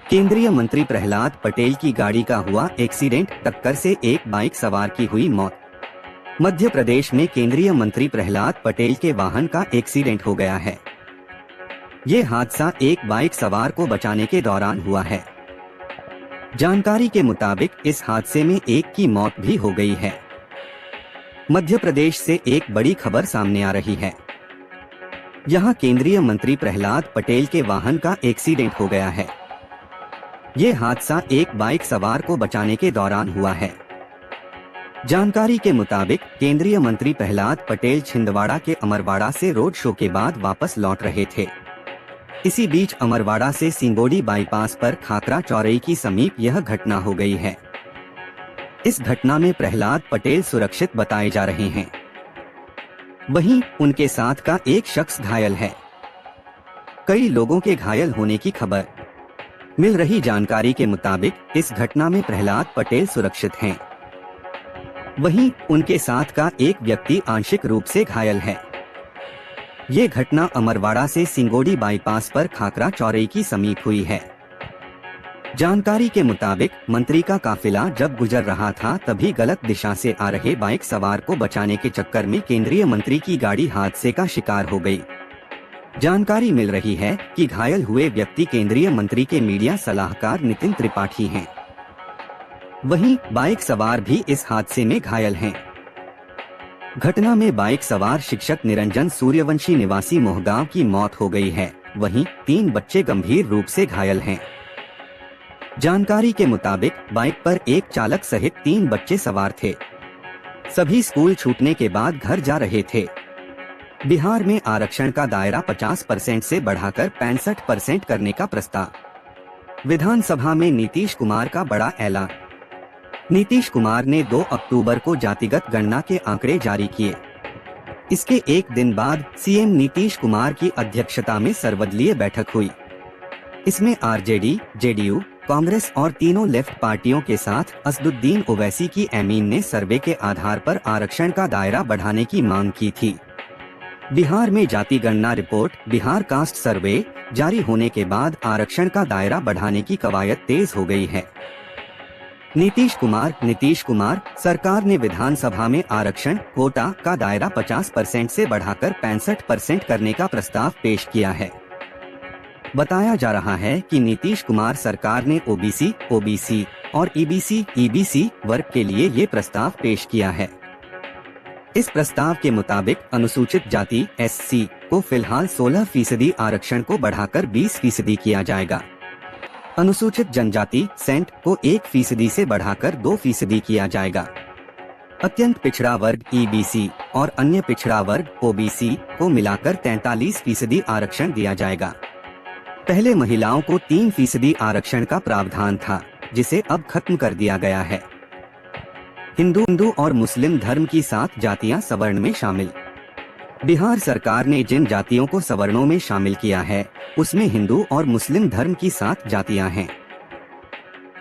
केंद्रीय मंत्री प्रहलाद पटेल की गाड़ी का हुआ एक्सीडेंट, टक्कर से एक बाइक सवार की हुई मौत। मध्य प्रदेश में केंद्रीय मंत्री प्रहलाद पटेल के वाहन का एक्सीडेंट हो गया है। ये हादसा एक बाइक सवार को बचाने के दौरान हुआ है। जानकारी के मुताबिक इस हादसे में एक की मौत भी हो गई है। मध्य प्रदेश से एक बड़ी खबर सामने आ रही है। यहाँ केंद्रीय मंत्री प्रहलाद पटेल के वाहन का एक्सीडेंट हो गया है। ये हादसा एक बाइक सवार को बचाने के दौरान हुआ है। जानकारी के मुताबिक केंद्रीय मंत्री प्रहलाद पटेल छिंदवाड़ा के अमरवाड़ा से रोड शो के बाद वापस लौट रहे थे। इसी बीच अमरवाड़ा से सिंगोड़ी बाईपास पर खाकरा चौरई की समीप यह घटना हो गई है। इस घटना में प्रहलाद पटेल सुरक्षित बताए जा रहे हैं। वहीं उनके साथ का एक शख्स घायल है। कई लोगों के घायल होने की खबर मिल रही जानकारी के मुताबिक इस घटना में प्रहलाद पटेल सुरक्षित हैं। वहीं उनके साथ का एक व्यक्ति आंशिक रूप से घायल है। ये घटना अमरवाड़ा से सिंगोड़ी बाईपास पर खाकरा चौरई की समीप हुई है। जानकारी के मुताबिक मंत्री का काफिला जब गुजर रहा था तभी गलत दिशा से आ रहे बाइक सवार को बचाने के चक्कर में केंद्रीय मंत्री की गाड़ी हादसे का शिकार हो गई। जानकारी मिल रही है कि घायल हुए व्यक्ति केंद्रीय मंत्री के मीडिया सलाहकार नितिन त्रिपाठी हैं। वहीं बाइक सवार भी इस हादसे में घायल हैं। घटना में बाइक सवार शिक्षक निरंजन सूर्यवंशी निवासी मोहगांव की मौत हो गई है। वहीं 3 बच्चे गंभीर रूप से घायल हैं। जानकारी के मुताबिक बाइक पर एक चालक सहित 3 बच्चे सवार थे। सभी स्कूल छूटने के बाद घर जा रहे थे। बिहार में आरक्षण का दायरा 50% से बढ़ाकर 65% करने का प्रस्ताव। विधानसभा में नीतीश कुमार का बड़ा ऐलान। नीतीश कुमार ने 2 अक्टूबर को जातिगत गणना के आंकड़े जारी किए। इसके एक दिन बाद सीएम नीतीश कुमार की अध्यक्षता में सर्वदलीय बैठक हुई। इसमें आरजेडी, जेडीयू, कांग्रेस और तीनों लेफ्ट पार्टियों के साथ असदुद्दीन ओवैसी की एमीन ने सर्वे के आधार पर आरक्षण का दायरा बढ़ाने की मांग की थी। बिहार में जाति गणना रिपोर्ट बिहार कास्ट सर्वे जारी होने के बाद आरक्षण का दायरा बढ़ाने की कवायद तेज हो गई है। नीतीश कुमार सरकार ने विधानसभा में आरक्षण कोटा का दायरा 50% से बढ़ाकर 65% करने का प्रस्ताव पेश किया है। बताया जा रहा है कि नीतीश कुमार सरकार ने ओबीसी और ईबीसी वर्ग के लिए ये प्रस्ताव पेश किया है। इस प्रस्ताव के मुताबिक अनुसूचित जाति SC को फिलहाल 16% आरक्षण को बढ़ाकर 20% किया जाएगा। अनुसूचित जनजाति सेंट को 1% से बढ़ाकर 2% किया जाएगा। अत्यंत पिछड़ा वर्ग EBC और अन्य पिछड़ा वर्ग OBC को मिलाकर 43% आरक्षण दिया जाएगा। पहले महिलाओं को 3% आरक्षण का प्रावधान था, जिसे अब खत्म कर दिया गया है। हिंदू और मुस्लिम धर्म की 7 जातियां सवर्ण में शामिल। बिहार सरकार ने जिन जातियों को सवर्णों में शामिल किया है उसमें हिंदू और मुस्लिम धर्म की 7 जातियां हैं।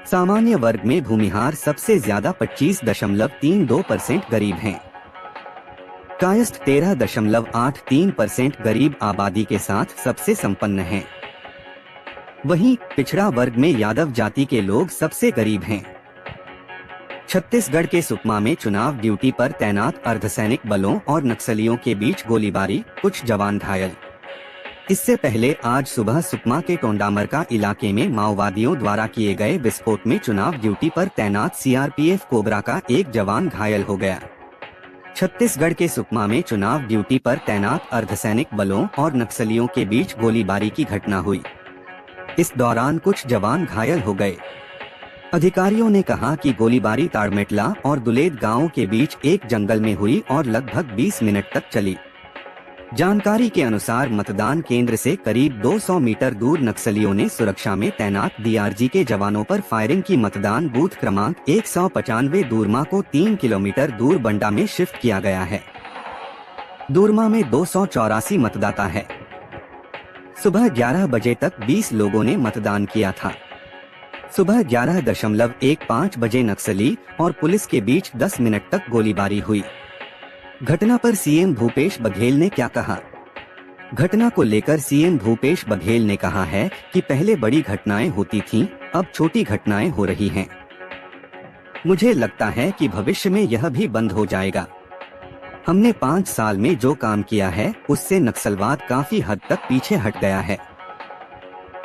सामान्य वर्ग में भूमिहार सबसे ज्यादा 25.32% गरीब हैं। कायस्थ 13.83% गरीब आबादी के साथ सबसे संपन्न हैं। वहीं पिछड़ा वर्ग में यादव जाति के लोग सबसे गरीब हैं। छत्तीसगढ़ के सुकमा में चुनाव ड्यूटी पर तैनात अर्धसैनिक बलों और नक्सलियों के बीच गोलीबारी, कुछ जवान घायल। इससे पहले आज सुबह सुकमा के टोंडामरका इलाके में माओवादियों द्वारा किए गए विस्फोट में चुनाव ड्यूटी पर तैनात CRPF कोबरा का एक जवान घायल हो गया। छत्तीसगढ़ के सुकमा में चुनाव ड्यूटी पर तैनात अर्धसैनिक बलों और नक्सलियों के बीच गोलीबारी की घटना हुई। इस दौरान कुछ जवान घायल हो गए। अधिकारियों ने कहा कि गोलीबारी ताड़मेटला और दुलेद गांवों के बीच एक जंगल में हुई और लगभग 20 मिनट तक चली। जानकारी के अनुसार मतदान केंद्र से करीब 200 मीटर दूर नक्सलियों ने सुरक्षा में तैनात DRG के जवानों पर फायरिंग की। मतदान बूथ क्रमांक 195 दूरमा को 3 किलोमीटर दूर बंडा में शिफ्ट किया गया है। दूरमा में 284 मतदाता है। सुबह 11 बजे तक 20 लोगों ने मतदान किया था। सुबह 11:15 बजे नक्सली और पुलिस के बीच 10 मिनट तक गोलीबारी हुई। घटना पर सीएम भूपेश बघेल ने क्या कहा? घटना को लेकर सीएम भूपेश बघेल ने कहा है कि पहले बड़ी घटनाएं होती थीं, अब छोटी घटनाएं हो रही हैं। मुझे लगता है कि भविष्य में यह भी बंद हो जाएगा। हमने 5 साल में जो काम किया है उससे नक्सलवाद काफी हद तक पीछे हट गया है।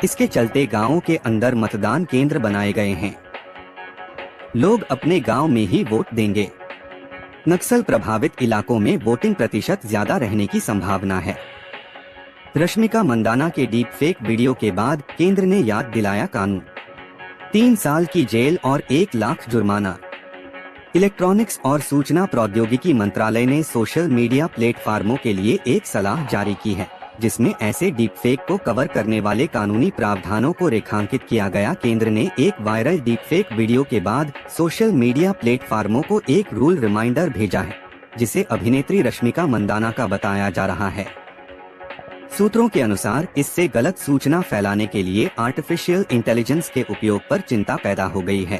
इसके चलते गांवों के अंदर मतदान केंद्र बनाए गए हैं। लोग अपने गांव में ही वोट देंगे। नक्सल प्रभावित इलाकों में वोटिंग प्रतिशत ज्यादा रहने की संभावना है। रश्मिका मंदाना के डीप फेक वीडियो के बाद केंद्र ने याद दिलाया कानून, 3 साल की जेल और 1 लाख जुर्माना। इलेक्ट्रॉनिक्स और सूचना प्रौद्योगिकी मंत्रालय ने सोशल मीडिया प्लेटफार्मों के लिए एक सलाह जारी की है, जिसमें ऐसे डीप फेक को कवर करने वाले कानूनी प्रावधानों को रेखांकित किया गया। केंद्र ने एक वायरल डीप फेक वीडियो के बाद सोशल मीडिया प्लेटफार्मों को एक रूल रिमाइंडर भेजा है, जिसे अभिनेत्री रश्मिका मंदाना का बताया जा रहा है। सूत्रों के अनुसार इससे गलत सूचना फैलाने के लिए आर्टिफिशियल इंटेलिजेंस के उपयोग पर चिंता पैदा हो गई है।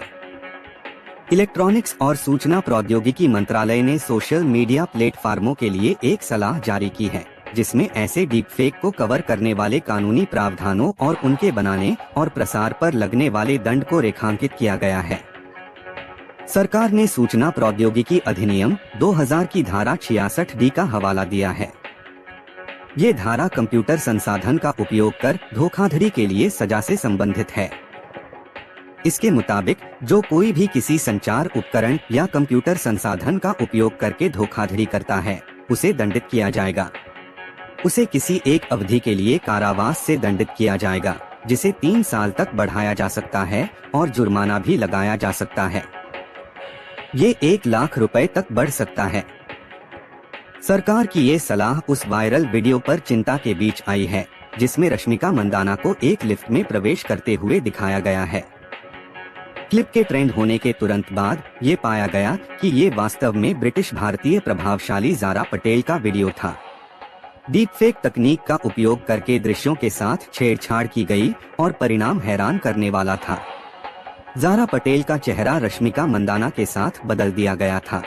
इलेक्ट्रॉनिक्स और सूचना प्रौद्योगिकी मंत्रालय ने सोशल मीडिया प्लेटफार्मों के लिए एक सलाह जारी की है, जिसमें ऐसे डीप फेक को कवर करने वाले कानूनी प्रावधानों और उनके बनाने और प्रसार पर लगने वाले दंड को रेखांकित किया गया है। सरकार ने सूचना प्रौद्योगिकी अधिनियम 2000 की धारा 66D का हवाला दिया है। ये धारा कंप्यूटर संसाधन का उपयोग कर धोखाधड़ी के लिए सजा से संबंधित है। इसके मुताबिक जो कोई भी किसी संचार उपकरण या कंप्यूटर संसाधन का उपयोग करके धोखाधड़ी करता है, उसे दंडित किया जाएगा। उसे किसी एक अवधि के लिए कारावास से दंडित किया जाएगा, जिसे 3 साल तक बढ़ाया जा सकता है और जुर्माना भी लगाया जा सकता है। ये 1 लाख रुपए तक बढ़ सकता है। सरकार की ये सलाह उस वायरल वीडियो पर चिंता के बीच आई है, जिसमें रश्मिका मंदाना को एक लिफ्ट में प्रवेश करते हुए दिखाया गया है। क्लिप के ट्रेंड होने के तुरंत बाद ये पाया गया कि ये वास्तव में ब्रिटिश भारतीय प्रभावशाली ज़ारा पटेल का वीडियो था। डीप फेक तकनीक का उपयोग करके दृश्यों के साथ छेड़छाड़ की गई और परिणाम हैरान करने वाला था। ज़ारा पटेल का चेहरा रश्मिका मंदाना के साथ बदल दिया गया था।